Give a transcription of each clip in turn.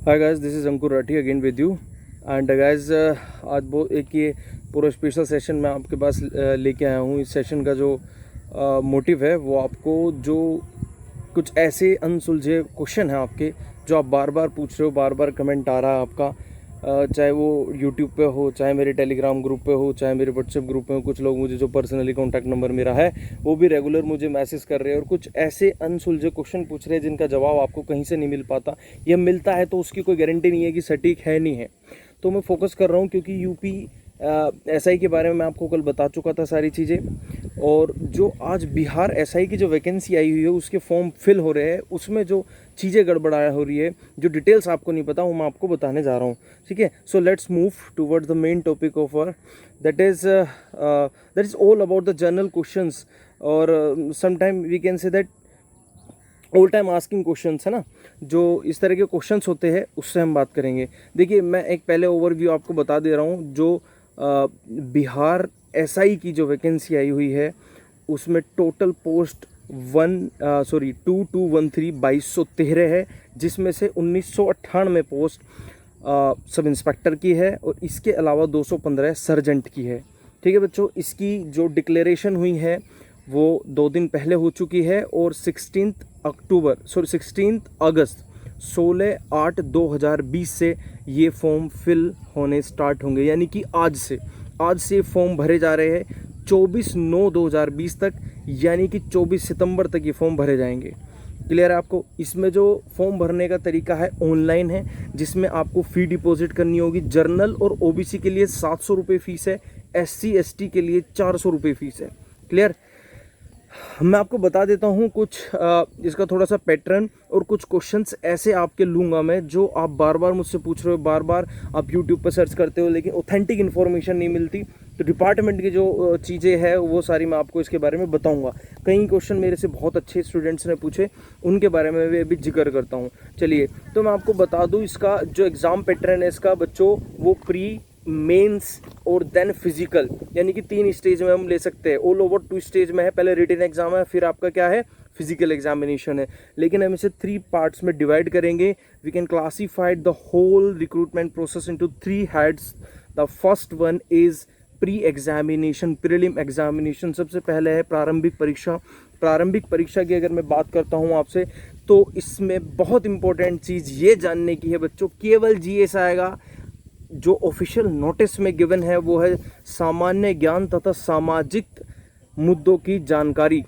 Hi guys, this is Ankur Rathi again with you. And guys, आज वो एक ये पूरा स्पेशल सेशन मैं आपके पास लेके आया हूँ। इस सेशन का जो मोटिव है वो आपको जो कुछ ऐसे अनसुलझे क्वेश्चन हैं आपके, जो आप बार बार पूछ रहे हो, बार बार कमेंट आ रहा है आपका, चाहे वो यूट्यूब पे हो, चाहे मेरे टेलीग्राम ग्रुप पे हो, चाहे मेरे व्हाट्सएप ग्रुप में हो। कुछ लोग मुझे जो पर्सनली कॉन्टैक्ट नंबर मेरा है वो भी रेगुलर मुझे मैसेज कर रहे हैं और कुछ ऐसे अनसुलझे क्वेश्चन पूछ रहे हैं जिनका जवाब आपको कहीं से नहीं मिल पाता, या मिलता है तो उसकी कोई गारंटी नहीं है कि सटीक है नहीं है। तो मैं फोकस कर रहा हूँ क्योंकि यूपी एसआई के बारे में मैं आपको कल बता चुका था सारी चीज़ें, और जो आज बिहार एसआई की जो वैकेंसी आई हुई है उसके फॉर्म फिल हो रहे हैं, उसमें जो चीज़ें गड़बड़ाया हो रही है, जो डिटेल्स आपको नहीं पता वो मैं आपको बताने जा रहा हूँ। ठीक है, so let's move toward the main topic of our, that is all about the general questions, और sometime we can say that all time asking questions है ना। जो इस तरह के क्वेश्चंस होते हैं उससे हम बात करेंगे। देखिए, मैं एक पहले ओवरव्यू आपको बता दे रहा हूँ। जो बिहार एसआई की जो वैकेंसी आई हुई है उसमें टोटल पोस्ट 2213 है, जिसमें से 1998 पोस्ट सब इंस्पेक्टर की है और इसके अलावा 215 सर्जेंट की है। ठीक है बच्चों, इसकी जो डिक्लेरेशन हुई है वो 2 दिन पहले हो चुकी है और 16 अगस्त 16/8/2020 से ये फॉर्म फिल होने स्टार्ट होंगे, यानी कि आज से फॉर्म भरे जा रहे हैं 24/9/2020 तक, यानी कि 24 सितंबर तक ये फॉर्म भरे जाएंगे। क्लियर है आपको? इसमें जो फॉर्म भरने का तरीका है ऑनलाइन है, जिसमें आपको फ़ी डिपॉजिट करनी होगी। जर्नल और ओबीसी के लिए 700 रुपये फ़ीस है, SC ST के लिए 400 रुपये फ़ीस है। क्लियर? मैं आपको बता देता हूँ कुछ इसका थोड़ा सा पैटर्न, और कुछ क्वेश्चंस ऐसे आपके लूँगा मैं जो आप बार बार मुझसे पूछ रहे हो, बार बार आप यूट्यूब पर सर्च करते हो, लेकिन ऑथेंटिक इन्फॉर्मेशन नहीं मिलती। तो डिपार्टमेंट की जो चीज़ें हैं वो सारी मैं आपको इसके बारे में बताऊंगा। कई क्वेश्चन मेरे से बहुत अच्छे स्टूडेंट्स ने पूछे, उनके बारे में भी अभी जिक्र करता हूँ। चलिए, तो मैं आपको बता दूँ इसका जो एग्ज़ाम पैटर्न है इसका बच्चों, वो प्री, मेंस और देन फिजिकल, यानी कि 3 स्टेज में हम ले सकते हैं। ऑल ओवर 2 स्टेज में है, पहले रिटन एग्जाम है, फिर आपका क्या है, फिजिकल एग्जामिनेशन है। लेकिन हम इसे 3 पार्ट्स में डिवाइड करेंगे। We can classified the whole recruitment process into 3 heads. The first one is pre examination, prelim examination. सबसे पहले है प्रारंभिक परीक्षा। प्रारंभिक परीक्षा की अगर मैं बात करता हूँ आपसे, तो इसमें बहुत इंपॉर्टेंट चीज़ ये जानने की है बच्चों, केवल GS आएगा। जो ऑफिशियल नोटिस में गिवन है वो है सामान्य ज्ञान तथा सामाजिक मुद्दों की जानकारी।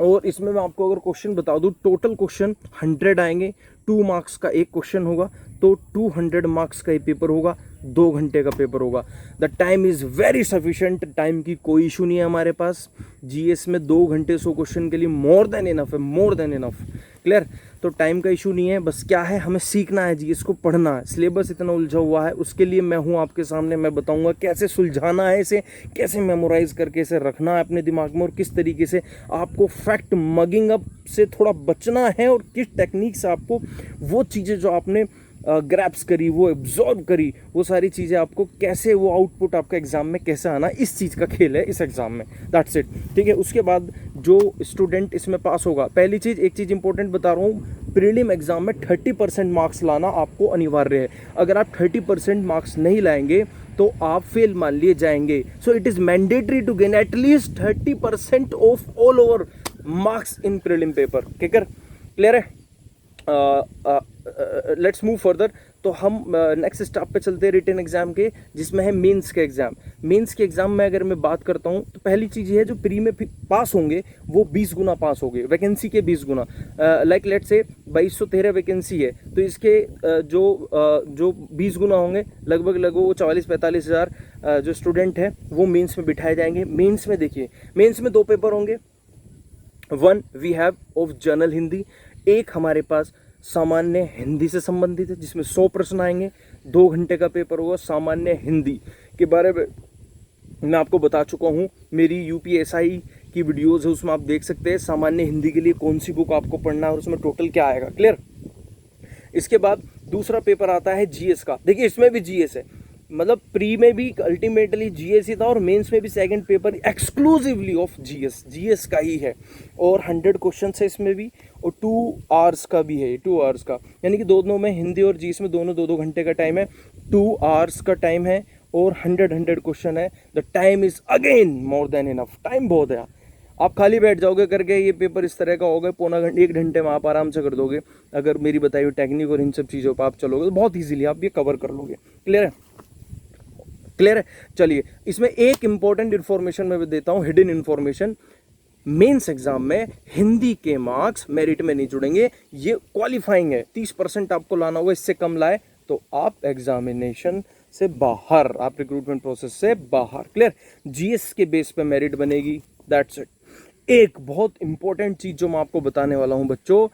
और इसमें मैं आपको अगर क्वेश्चन बता दूं, टोटल क्वेश्चन 100 आएंगे। 2 मार्क्स का एक क्वेश्चन होगा, तो 200 मार्क्स का ये पेपर होगा, 2 घंटे का पेपर होगा। The time is very sufficient, time की कोई इशू नहीं है हमारे पास। GS में 2 घंटे 100 क्वेश्चन के लिए मोर देन इनफ है, मोर देन इनफ। क्लियर? तो टाइम का इशू नहीं है, बस क्या है, हमें सीखना है, GS को पढ़ना है। सिलेबस इतना उलझा हुआ है, उसके लिए मैं हूँ आपके सामने। मैं बताऊंगा कैसे सुलझाना है इसे, कैसे मेमोराइज करके इसे रखना है अपने दिमाग में, और किस तरीके से आपको फैक्ट मगिंग अप से थोड़ा बचना है, और किस टेक्निक से आपको वो चीज़ें जो आपने ग्रैप्स करी, वो एब्जॉर्ब करी, वो सारी चीज़ें आपको कैसे, वो आउटपुट आपका एग्जाम में कैसे आना, इस चीज़ का खेल है इस एग्जाम में। That's it. ठीक है, उसके बाद जो स्टूडेंट इसमें पास होगा, पहली चीज़, एक चीज़ इंपॉर्टेंट बता रहा हूँ, प्रीलिम एग्जाम में 30% मार्क्स लाना आपको अनिवार्य है। अगर आप 30% मार्क्स नहीं लाएंगे तो आप फेल मान लिए जाएंगे। So it is mandatory to gain at least 30% of all over marks in prelim paper. Clear है? Let's move further. तो हम नेक्स्ट स्टेप पे चलते हैं रिटन एग्जाम के, जिसमें है मेंस के एग्जाम। मेंस के एग्जाम में अगर मैं बात करता हूँ, तो पहली चीज़ ये है, जो प्री में पास होंगे वो 20 गुना पास होंगे, वैकेंसी के 20 गुना। लाइक लेट्स से 2213 वैकेंसी है, तो इसके जो 20 गुना होंगे, लगभग वो 44-45 हज़ार जो स्टूडेंट हैं वो मेंस में बिठाए जाएंगे। मेंस में देखिए, मेंस में 2 पेपर होंगे। 1 we have of general Hindi, एक हमारे पास सामान्य हिंदी से संबंधित है, जिसमें 100 प्रश्न आएंगे। 2 घंटे का पेपर होगा। सामान्य हिंदी के बारे में मैं आपको बता चुका हूँ, मेरी UPSI की वीडियोज़ है, उसमें आप देख सकते हैं सामान्य हिंदी के लिए कौन सी बुक आपको पढ़ना है और उसमें टोटल क्या आएगा। क्लियर? इसके बाद दूसरा पेपर आता है GS का। देखिए, इसमें भी GS है, मतलब प्री में भी अल्टीमेटली GS ही था, और मेंस में भी second paper exclusively of GS का ही है, और 100 क्वेश्चन है इसमें भी। और 2 आवर्स का भी है, 2 आवर्स का, यानी कि दोनों में हिंदी और जीएस में दोनों 2-2 घंटे का टाइम है, 2 आवर्स का टाइम है और 100 क्वेश्चन है। The time is again more than enough, time बहुत है। आप खाली बैठ जाओगे करके, ये पेपर इस तरह का होगा, पौना घंटे 1 घंटे में आप आराम से कर दोगे। अगर मेरी बताई हुई टेक्निक और इन सब चीज़ों पर आप चलोगे तो बहुत ईजिली आप ये कवर कर लोगे। क्लियर है? क्लियर है? चलिए, इसमें एक इंपॉर्टेंट इन्फॉर्मेशन मैं देता हूँ, हिडन इन्फॉर्मेशन। मेंस एग्जाम में हिंदी के मार्क्स मेरिट में नहीं जुड़ेंगे, ये क्वालिफाइंग है। 30% आपको लाना होगा, इससे कम लाए तो आप एग्जामिनेशन से बाहर, आप रिक्रूटमेंट प्रोसेस से बाहर। क्लियर? जीएस के बेस पे मेरिट बनेगी, दैट्स इट। एक बहुत इंपॉर्टेंट चीज जो मैं आपको बताने वाला हूं बच्चों,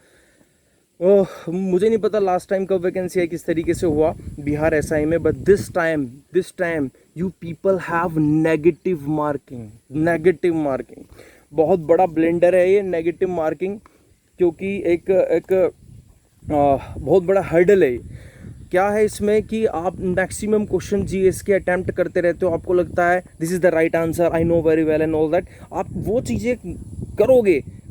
मुझे नहीं पता लास्ट टाइम कब वैकेंसी है, किस तरीके से हुआ बिहार एसआई में, but this time you people have negative marking. बहुत बड़ा ब्लेंडर है ये नेगेटिव मार्किंग, क्योंकि एक बहुत बड़ा हर्डल है। क्या है इसमें कि आप मैक्सिमम क्वेश्चन जीएस के अटेम्प्ट करते रहते हो, आपको लगता है this is the right answer, I know very well and all that. आप वो चीज़ें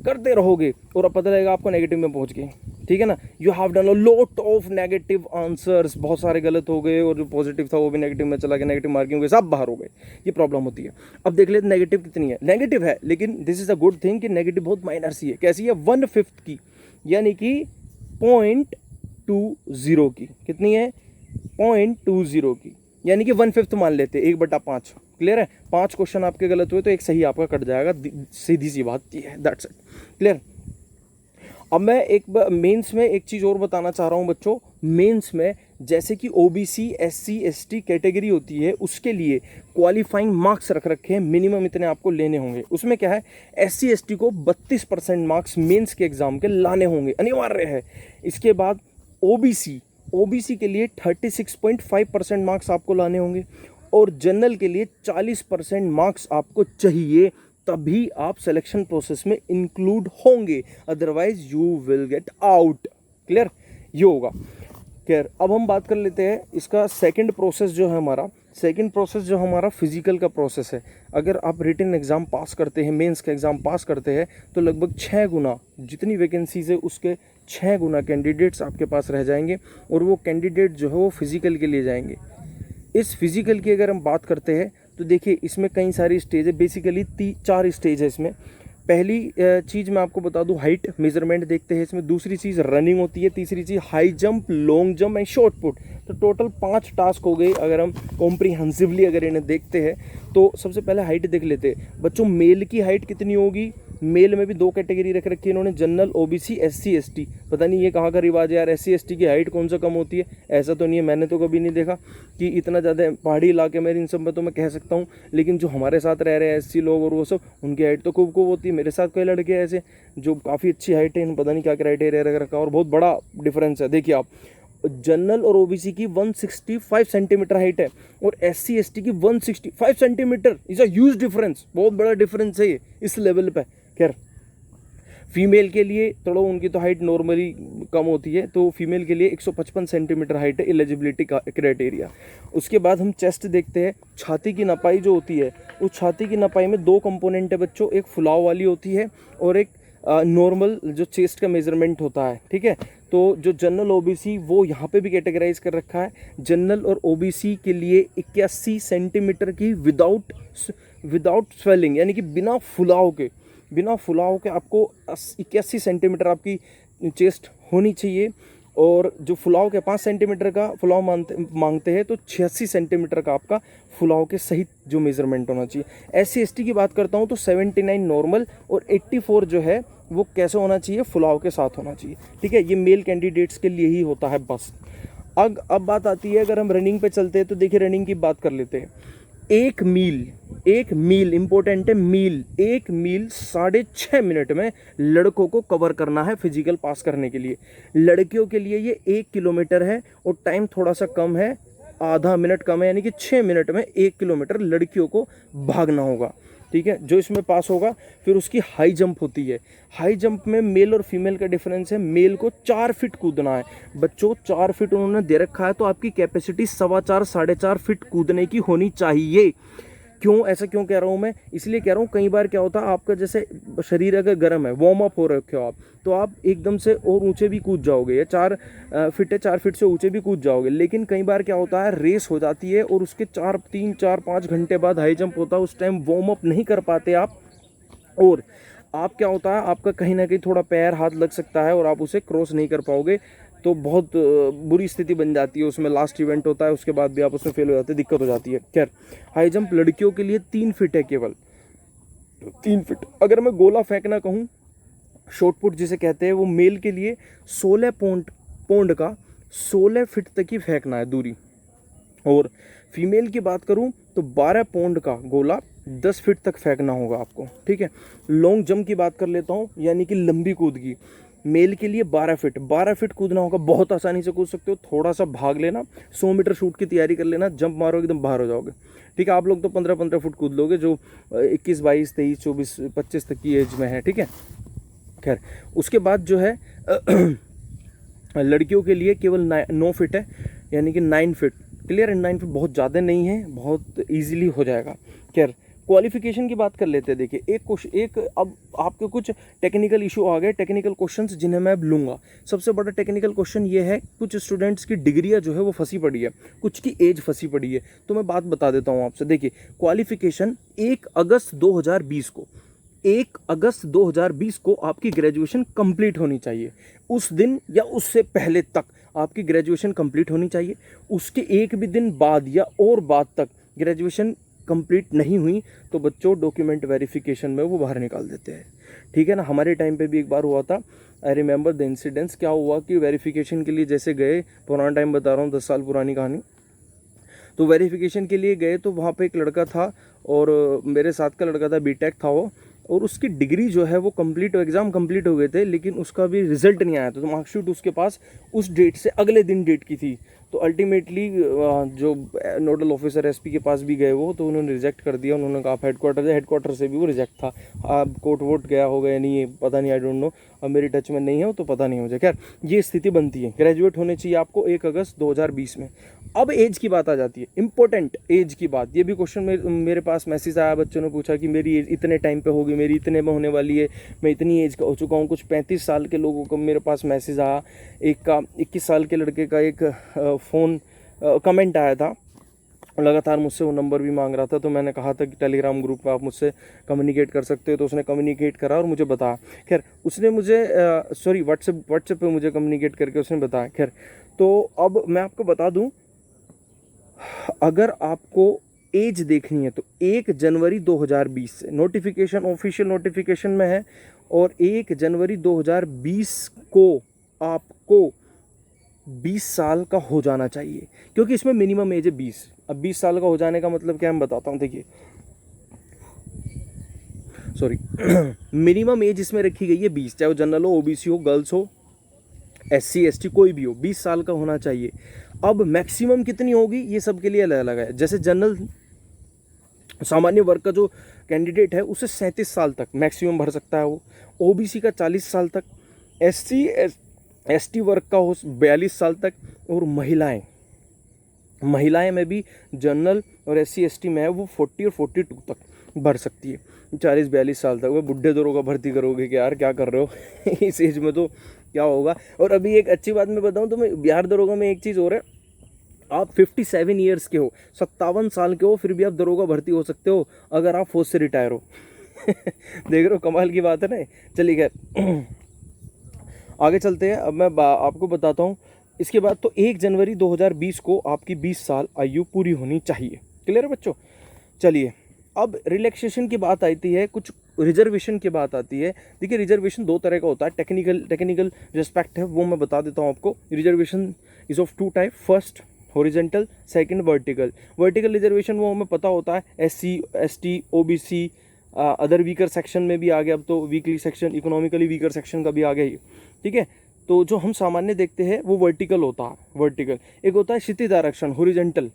करते रहोगे और अब पता लगेगा आपको नेगेटिव में पहुंच गए। ठीक है ना? You have done a lot of negative answers, बहुत सारे गलत हो गए और जो पॉजिटिव था वो भी नेगेटिव में चला गया, नेगेटिव मार्किंग के सब बाहर हो गए। ये प्रॉब्लम होती है। अब देख लेते नेगेटिव कितनी है। नेगेटिव है, लेकिन this is a good thing कि नेगेटिव बहुत माइनर सी है। कैसी है? 1/5 की, यानी कि 0.20 की। कितनी है? 0.20 की, यानी कि 1/5 मान लेते, 1/5। क्लियर है? 5 क्वेश्चन आपके गलत हुए तो एक सही आपका कट जाएगा, सीधी सी बात ये है, दैट्स इट। क्लियर? अब मैं एक मेंस में एक चीज़ और बताना चाह रहा हूँ बच्चों। मेंस में जैसे कि ओबीसी एससी एसटी कैटेगरी होती है, उसके लिए क्वालिफाइंग मार्क्स रख रखे हैं, मिनिमम इतने आपको लेने होंगे। उसमें क्या है, एससी एसटी को 32% मार्क्स मेंस के एग्जाम के लाने होंगे, अनिवार्य है। इसके बाद ओबीसी के लिए 36.5% मार्क्स आपको लाने होंगे और जनरल के लिए 40% मार्क्स आपको चाहिए, तभी आप सिलेक्शन प्रोसेस में इंक्लूड होंगे, otherwise you will get out. Clear? ये होगा। क्लियर? अब हम बात कर लेते हैं इसका सेकंड प्रोसेस जो है हमारा फिजिकल का प्रोसेस है। अगर आप रिटन एग्जाम पास करते हैं, मेंस का एग्जाम पास करते हैं, तो लगभग 6 गुना जितनी वैकेंसीज है उसके 6 गुना कैंडिडेट्स आपके पास रह जाएंगे और वो कैंडिडेट जो है वो फिजिकल के लिए जाएंगे। इस फिजिकल की अगर हम बात करते हैं तो देखिए इसमें कई सारी स्टेज है, बेसिकली 4 स्टेज है इसमें। पहली चीज़ मैं आपको बता दूं, हाइट मेजरमेंट देखते हैं इसमें। दूसरी चीज़ रनिंग होती है। तीसरी चीज़ high jump, long jump and short put. तो टोटल 5 टास्क हो गए। अगर हम कॉम्प्रिहेंसिवली अगर इन्हें देखते हैं तो सबसे पहले हाइट देख लेते हैं बच्चों। मेल की हाइट कितनी होगी? मेल में भी 2 कैटेगरी रख रखी है इन्होंने, जनरल, ओबीसी, एससी एसटी। पता नहीं ये कहाँ का रिवाज है यार, एससी एसटी की हाइट कौन सा कम होती है? ऐसा तो नहीं है, मैंने तो कभी नहीं देखा कि इतना ज़्यादा। पहाड़ी इलाके में इन सब में तो मैं कह सकता हूँ, लेकिन जो हमारे साथ रह रहे हैं एससी लोग और वो सब, उनकी हाइट तो खूब होती है। मेरे साथ कई लड़के ऐसे जो काफ़ी अच्छी हाइट है, पता नहीं क्या क्राइटेरिया रख रखा, और बहुत बड़ा डिफरेंस है। देखिए आप, जनरल और ओबीसी की 165 सेंटीमीटर हाइट है और एससी एसटी की 165 centimetre. Is a huge difference, बहुत बड़ा डिफरेंस है ये इस लेवल पे। खैर, फीमेल के लिए थोड़ा उनकी तो हाइट नॉर्मली कम होती है, तो फीमेल के लिए 155 सेंटीमीटर हाइट है एलिजिबिलिटी का क्राइटेरिया। उसके बाद हम चेस्ट देखते हैं। छाती की नपाई जो होती है, उस छाती की नपाई में 2 कंपोनेंट है बच्चों, एक फुलाव वाली होती है और एक नॉर्मल जो चेस्ट का मेजरमेंट होता है। ठीक है? तो जो जनरल ओबीसी वो यहाँ पे भी कैटेगराइज कर रखा है। जनरल और ओबीसी के लिए 81 सेंटीमीटर की विदाउट स्वेलिंग, यानी कि बिना फुलाव के आपको 81 सेंटीमीटर आपकी चेस्ट होनी चाहिए। और जो फुलाव के 5 सेंटीमीटर का फुलाव मांगते हैं, तो 86 सेंटीमीटर का आपका फुलाव के सहित जो मेजरमेंट होना चाहिए। एससी एसटी की बात करता हूँ तो 79 नॉर्मल और 84 जो है वो कैसे होना चाहिए? फुलाव के साथ होना चाहिए। ठीक है? ये मेल कैंडिडेट्स के लिए ही होता है बस। अब बात आती है, अगर हम रनिंग पे चलते हैं तो देखिए रनिंग की बात कर लेते हैं। एक मील इंपॉर्टेंट है। एक मील 6.5 मिनट में लड़कों को कवर करना है फिजिकल पास करने के लिए। लड़कियों के लिए ये 1 किलोमीटर है और टाइम थोड़ा सा कम है, आधा मिनट कम है, यानी कि 6 मिनट में 1 किलोमीटर लड़कियों को भागना होगा। ठीक है? जो इसमें पास होगा, फिर उसकी हाई जंप होती है। हाई जंप में मेल और फीमेल का डिफरेंस है। मेल को 4 फीट कूदना है बच्चों, 4 फीट उन्होंने दे रखा है, तो आपकी कैपेसिटी 4.25 साढ़े 4 फीट कूदने की होनी चाहिए। क्यों ऐसा क्यों कह रहा हूँ मैं, इसलिए कह रहा हूँ कई बार क्या होता है आपका जैसे शरीर अगर गर्म है, वार्म अप हो रखे हो आप, तो आप एकदम से और ऊंचे भी कूद जाओगे, या 4 फीट है 4 फीट से ऊंचे भी कूद जाओगे। लेकिन कई बार क्या होता है रेस हो जाती है और उसके 3-4-5 घंटे बाद हाई जंप होता है, उस टाइम वार्म अप नहीं कर पाते आप, और आप क्या होता है आपका कहीं ना कहीं थोड़ा पैर हाथ लग सकता है और आप उसे क्रॉस नहीं कर पाओगे, तो बहुत बुरी स्थिति बन जाती है। उसमें लास्ट इवेंट होता है, उसके बाद भी आप उसमें फेल हो जाते हैं, दिक्कत हो जाती है। खैर, हाई जंप लड़कियों के लिए 3 फीट है, केवल 3 फीट। अगर मैं गोला फेंकना कहूँ, शॉर्ट पुट जिसे कहते हैं, वो मेल के लिए 16 पौंड का 16 फीट तक ही फेंकना है दूरी, और फीमेल की बात करूं तो 12 पौंड का गोला 10 फीट तक फेंकना होगा आपको, ठीक है। लॉन्ग जंप की बात कर लेता हूं, यानी कि लंबी कूद की, मेल के लिए 12 फीट कूदना होगा, बहुत आसानी से कूद सकते हो, थोड़ा सा भाग लेना, 100 मीटर शूट की तैयारी कर लेना, जंप मारो एकदम बाहर हो जाओगे, ठीक है। आप लोग तो 15-15 फुट कूद लोगे जो 21, 22, 23, 24, 25 तक की एज में है, ठीक है। खैर, उसके बाद जो है लड़कियों के लिए केवल 9 फीट है, यानी कि 9 फीट क्लियर है। 9 फीट बहुत ज़्यादा नहीं है, बहुत इजीली हो जाएगा। खैर, क्वालिफिकेशन की बात कर लेते हैं। देखिए, एक अब आपके कुछ टेक्निकल इशू आ गए, टेक्निकल क्वेश्चंस जिन्हें मैं अब लूँगा। सबसे बड़ा टेक्निकल क्वेश्चन ये है, कुछ स्टूडेंट्स की डिग्रियाँ जो है वो फंसी पड़ी है, कुछ की एज फंसी पड़ी है, तो मैं बात बता देता हूँ आपसे। देखिए, क्वालिफिकेशन 1 अगस्त 2020 को 1 अगस्त 2020 को आपकी ग्रेजुएशन कंप्लीट होनी चाहिए। उस दिन या उससे पहले तक आपकी ग्रेजुएशन कंप्लीट होनी चाहिए। उसके एक भी दिन बाद या और बाद तक ग्रेजुएशन कंप्लीट नहीं हुई तो बच्चों डॉक्यूमेंट वेरिफिकेशन में वो बाहर निकाल देते हैं, ठीक है ना। हमारे टाइम पे भी एक बार हुआ था, आई रिमेंबर द इंसिडेंट्स। क्या हुआ कि वेरिफिकेशन के लिए जैसे गए, पुराना टाइम बता रहा हूँ, 10 साल पुरानी कहानी। तो वेरिफिकेशन के लिए गए तो वहाँ पे एक लड़का था और मेरे साथ का लड़का था, बीटेक था वो, और उसकी डिग्री जो है वो कंप्लीट, एग्ज़ाम कंप्लीट हो गए थे, लेकिन उसका भी रिजल्ट नहीं आया था। तो मार्कशीट उसके पास उस डेट से अगले दिन डेट की थी। तो अल्टीमेटली जो नोडल ऑफिसर एसपी के पास भी गए वो, तो उन्होंने रिजेक्ट कर दिया। उन्होंने कहा आप हेडक्वार्टर से भी वो रिजेक्ट था। अब कोर्ट वोट गया होगा या नहीं, पता नहीं, आई डोंट नो, अब मेरी टच में नहीं है तो पता नहीं मुझे। खैर, ये स्थिति बनती है। ग्रेजुएट होने चाहिए आपको 1 अगस्त 2020 में। अब एज की बात आ जाती है, इंपॉर्टेंट एज की बात। ये भी क्वेश्चन मेरे पास मैसेज आया, बच्चों ने पूछा कि मेरी एज इतने टाइम पे होगी, मेरी इतने में होने वाली है, मैं इतनी एज का हो चुका हूँ। कुछ 35 साल के लोगों को मेरे पास मैसेज आया, एक का 21 साल के लड़के का एक फ़ोन कमेंट आया था, लगातार मुझसे वो नंबर भी मांग रहा था। तो मैंने कहा था कि टेलीग्राम ग्रुप में आप मुझसे कम्युनिकेट कर सकते हो, तो उसने कम्युनिकेट करा और मुझे बताया। खैर, उसने मुझे व्हाट्सएप पे मुझे कम्युनिकेट करके उसने बताया। खैर, तो अब मैं आपको बता दूं, अगर आपको एज देखनी है तो 1 जनवरी 2020 से नोटिफिकेशन, ऑफिशियल नोटिफिकेशन में है, और 1 जनवरी 2020 को आपको 20 साल का हो जाना चाहिए, क्योंकि इसमें मिनिमम एज है 20। अब 20 साल का हो जाने का मतलब क्या, मैं बताता हूँ। देखिए, सॉरी मिनिमम एज इसमें रखी गई है 20, चाहे वो जनरल हो, ओबीसी हो, गर्ल्स हो, SC ST कोई भी हो, 20 साल का होना चाहिए। अब मैक्सिमम कितनी होगी ये सब के लिए अलग अलग है। जैसे जनरल सामान्य वर्ग का जो कैंडिडेट है उसे 37 साल तक मैक्सिमम भर सकता है वो, ओबीसी का 40 साल तक, SC ST वर्ग का हो 42 साल तक, और महिलाएं में भी जनरल और SC ST में है वो 40 और 42 तक भर सकती है, 40-42 साल तक। वो बुढ़े दरोगा भर्ती करोगे कि यार क्या कर रहे हो इस एज में, तो क्या होगा। और अभी एक अच्छी बात मैं बताऊं तो, मैं बिहार दरोगा में एक चीज़ और है, आप 57 ईयर्स के हो, 57 साल के हो, फिर भी आप दरोगा भर्ती हो सकते हो अगर आप फौज से रिटायर हो देख रहे हो, कमाल की बात है ना। चलिए खैर आगे चलते हैं। अब मैं आपको बताता हूँ इसके बाद। तो 1 जनवरी 2020 को आपकी 20 साल आयु पूरी होनी चाहिए। क्लियर है बच्चों। चलिए, अब रिलैक्सेशन की बात आती है, कुछ रिजर्वेशन की बात आती है। देखिए, रिजर्वेशन 2 तरह का होता है। टेक्निकल रिस्पेक्ट है वो मैं बता देता हूँ आपको। Reservation is of 2 type, first horizontal, second vertical. Vertical reservation वो हमें पता होता है, SC ST OBC, other weaker section में भी आ गया, अब तो weekly section, economically weaker section का भी आ गया ही, ठीक है। तो जो हम सामान्य देखते हैं वो वर्टिकल होता है। वर्टिकल एक होता है क्षितिज आरक्षण, हॉरिजेंटल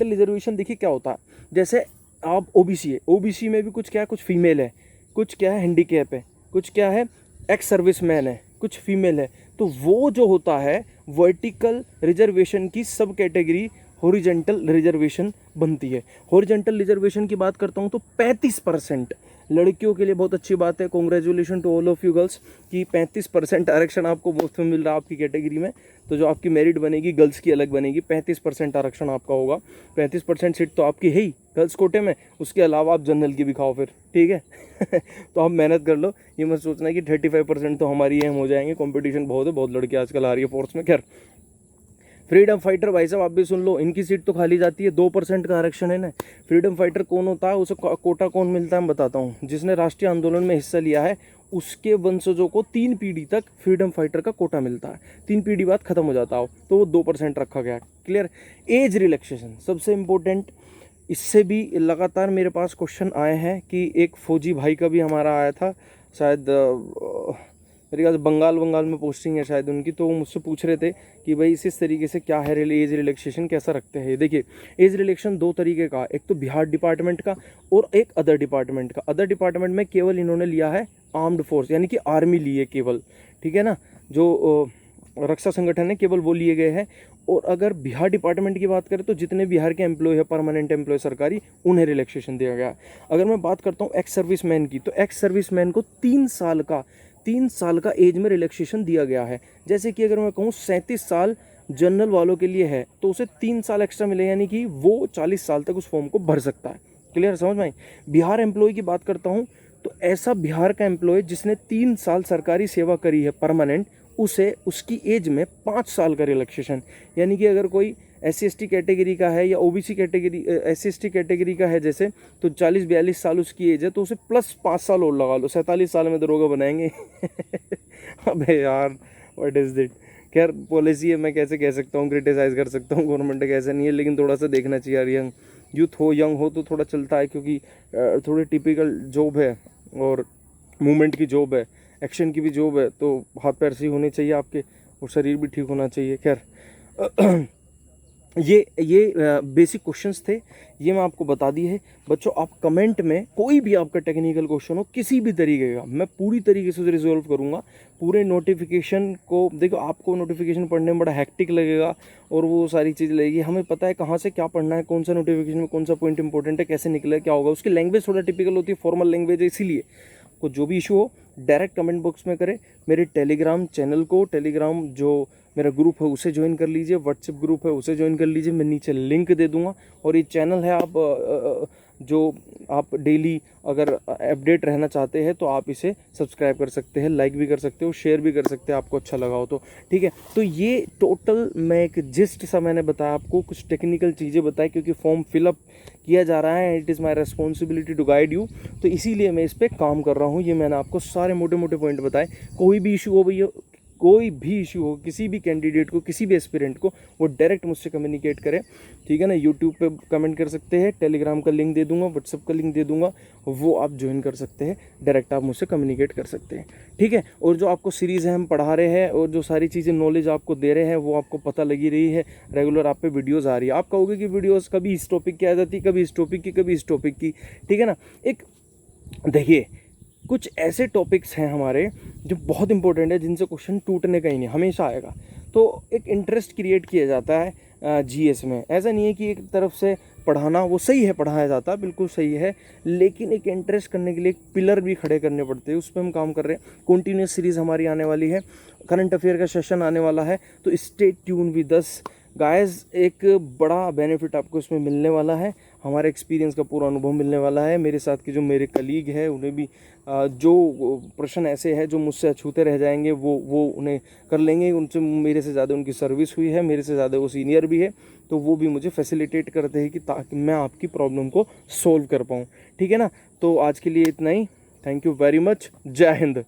रिजर्वेशन। देखिए क्या होता है, जैसे आप ओबीसी है, ओबीसी में भी कुछ क्या है, कुछ फीमेल है, कुछ क्या है हैंडीकैप है, कुछ क्या है एक्स सर्विसमैन है, कुछ फीमेल है। तो वो जो होता है वर्टिकल रिजर्वेशन की सब कैटेगरी हॉरिजेंटल रिजर्वेशन बनती है। हॉरिजेंटल रिजर्वेशन की बात करता हूँ तो 35% लड़कियों के लिए बहुत अच्छी बात है। Congratulation to all of you girls कि 35% आरक्षण आपको मुफ्त में मिल रहा है आपकी कैटेगरी में। तो जो आपकी मेरिट बनेगी गर्ल्स की अलग बनेगी, 35% आरक्षण आपका होगा। 35% सीट तो आपकी है ही गर्ल्स कोटे में, उसके अलावा आप जनरल की भी खाओ फिर, ठीक है। तो आप मेहनत कर लो, ये मत सोचना कि 35% तो हमारी हम हो जाएंगे, कंपटीशन बहुत है, बहुत लड़की आजकल आ रही है फोर्स में। खैर, फ्रीडम फाइटर भाई साहब आप भी सुन लो, इनकी सीट तो खाली जाती है, 2% का आरक्षण है ना। फ्रीडम फाइटर कौन होता है, उसे कोटा कौन मिलता है मैं बताता हूँ। जिसने राष्ट्रीय आंदोलन में हिस्सा लिया है उसके वंशजों को 3 पीढ़ी तक फ्रीडम फाइटर का कोटा मिलता है। 3 पीढ़ी बाद खत्म हो जाता हो तो वो 2% रखा गया। क्लियर। एज रिलैक्सेशन सबसे इम्पोर्टेंट, इससे भी लगातार मेरे पास क्वेश्चन आए हैं कि एक फौजी भाई का भी हमारा आया था, शायद मेरे ख्याल से बंगाल में पोस्टिंग है शायद उनकी, तो वो मुझसे पूछ रहे थे कि भाई इस तरीके से क्या है एज रिलैक्सेशन कैसा रखते हैं। देखिए एज रिलैक्सेशन 2 तरीके का, एक तो बिहार डिपार्टमेंट का और एक अदर डिपार्टमेंट का। अदर डिपार्टमेंट में केवल इन्होंने लिया है आर्म्ड फोर्स यानी कि आर्मी ली है केवल, ठीक है ना, जो रक्षा संगठन है केवल वो लिए गए हैं। और अगर बिहार डिपार्टमेंट की बात करें तो जितने बिहार के एम्प्लॉय है परमानेंट एम्प्लॉय सरकारी, उन्हें रिलैक्सेशन दिया गया है। अगर मैं बात करता हूँ एक्स सर्विसमैन की, तो एक्स सर्विसमैन को 3 साल का एज में रिलैक्सेशन दिया गया है। जैसे कि अगर मैं कहूँ 37 साल जनरल वालों के लिए है तो उसे 3 साल एक्स्ट्रा मिले, यानी कि वो 40 साल तक उस फॉर्म को भर सकता है। क्लियर, समझ में आई। बिहार एम्प्लॉय की बात करता हूँ तो ऐसा बिहार का एम्प्लॉय जिसने 3 साल सरकारी सेवा करी है परमानेंट, उसे उसकी एज में 5 साल का रिलैक्सेशन, यानी कि अगर कोई SC/ST कैटेगरी का है या OBC कैटेगरी SC/ST कैटेगरी का है जैसे, तो 40-42 साल उसकी एज है तो उसे प्लस 5 साल और लगा लो, 47 साल में दरोगा बनाएंगे। अबे यार व्हाट इज दिट। खैर पॉलिसी है, मैं कैसे कह सकता हूँ, क्रिटिसाइज कर सकता हूँ गवर्नमेंट का, ऐसा नहीं है, लेकिन थोड़ा सा देखना चाहिए यार। यंग यूथ हो, यंग हो तो थोड़ा चलता है, क्योंकि थोड़ी टिपिकल जॉब है और मूवमेंट की जॉब है, एक्शन की भी जॉब है, तो हाथ पैर से होने चाहिए आपके और शरीर भी ठीक होना चाहिए। खैर ये बेसिक क्वेश्चंस थे, ये मैं आपको बता दी है। बच्चों आप कमेंट में कोई भी आपका टेक्निकल क्वेश्चन हो किसी भी तरीके का, मैं पूरी तरीके से रिजॉल्व करूँगा। पूरे नोटिफिकेशन को देखो, आपको नोटिफिकेशन पढ़ने में बड़ा हैक्टिक लगेगा और वो सारी चीज़ लगेगी, हमें पता है कहाँ से क्या पढ़ना है, कौन सा नोटिफिकेशन में कौन सा पॉइंट इंपॉर्टेंट है, कैसे निकले क्या होगा। उसकी लैंग्वेज थोड़ा टिपिकल होती है, फॉर्मल लैंग्वेज है, इसीलिए को जो भी इशू हो डायरेक्ट कमेंट बॉक्स में करें। मेरे टेलीग्राम चैनल को, टेलीग्राम जो मेरा ग्रुप है उसे ज्वाइन कर लीजिए, व्हाट्सएप ग्रुप है उसे ज्वाइन कर लीजिए, मैं नीचे लिंक दे दूंगा। और ये चैनल है, आप जो आप डेली अगर अपडेट रहना चाहते हैं तो आप इसे सब्सक्राइब कर सकते हैं, लाइक भी कर सकते हो, शेयर भी कर सकते हैं, आपको अच्छा लगा हो तो, ठीक है। तो ये टोटल मैं एक जिस्ट सा मैंने बताया आपको, कुछ टेक्निकल चीज़ें बताई, क्योंकि फॉर्म फिलअप किया जा रहा है, it is my responsibility to guide you, तो इसीलिए मैं इस पर काम कर रहा हूँ। ये मैंने आपको सारे मोटे मोटे पॉइंट बताए। कोई भी इशू हो भैया, कोई भी इशू हो किसी भी कैंडिडेट को, किसी भी एस्पिरेंट को, वो डायरेक्ट मुझसे कम्युनिकेट करें, ठीक है ना। यूट्यूब पे कमेंट कर सकते हैं, टेलीग्राम का लिंक दे दूंगा, व्हाट्सएप का लिंक दे दूंगा, वो आप ज्वाइन कर सकते हैं, डायरेक्ट आप मुझसे कम्युनिकेट कर सकते हैं, ठीक है। और जो आपको सीरीज़ है हम पढ़ा रहे हैं और जो सारी चीज़ें नॉलेज आपको दे रहे हैं वो आपको पता लगी रही है, रेगुलर आप पे वीडियोज़ आ रही है। आप कहोगे कि वीडियोज़ कभी इस टॉपिक की आ जाती, कभी इस टॉपिक की, कभी इस टॉपिक की, ठीक है ना। एक देखिए कुछ ऐसे टॉपिक्स हैं हमारे जो बहुत इंपॉर्टेंट है, जिनसे क्वेश्चन टूटने का ही नहीं, हमेशा आएगा। तो एक इंटरेस्ट क्रिएट किया जाता है जीएस में। ऐसा नहीं है कि एक तरफ से पढ़ाना वो सही है, पढ़ाया जाता है बिल्कुल सही है, लेकिन एक इंटरेस्ट करने के लिए एक पिलर भी खड़े करने पड़ते हैं, उस पर हम काम कर रहे हैं। कंटिन्यूस सीरीज़ हमारी आने वाली है, करंट अफेयर का सेशन आने वाला है, तो stay tune with us guys. एक बड़ा बेनिफिट आपको इसमें मिलने वाला है, हमारे एक्सपीरियंस का पूरा अनुभव मिलने वाला है। मेरे साथ के जो मेरे कलीग हैं उन्हें भी जो प्रश्न ऐसे हैं जो मुझसे अछूते रह जाएंगे वो उन्हें कर लेंगे। उनसे मेरे से ज़्यादा उनकी सर्विस हुई है, मेरे से ज़्यादा वो सीनियर भी है, तो वो भी मुझे फैसिलिटेट करते हैं कि ताकि मैं आपकी प्रॉब्लम को सोल्व कर पाऊँ, ठीक है ना। तो आज के लिए इतना ही, थैंक यू वेरी मच, जय हिंद।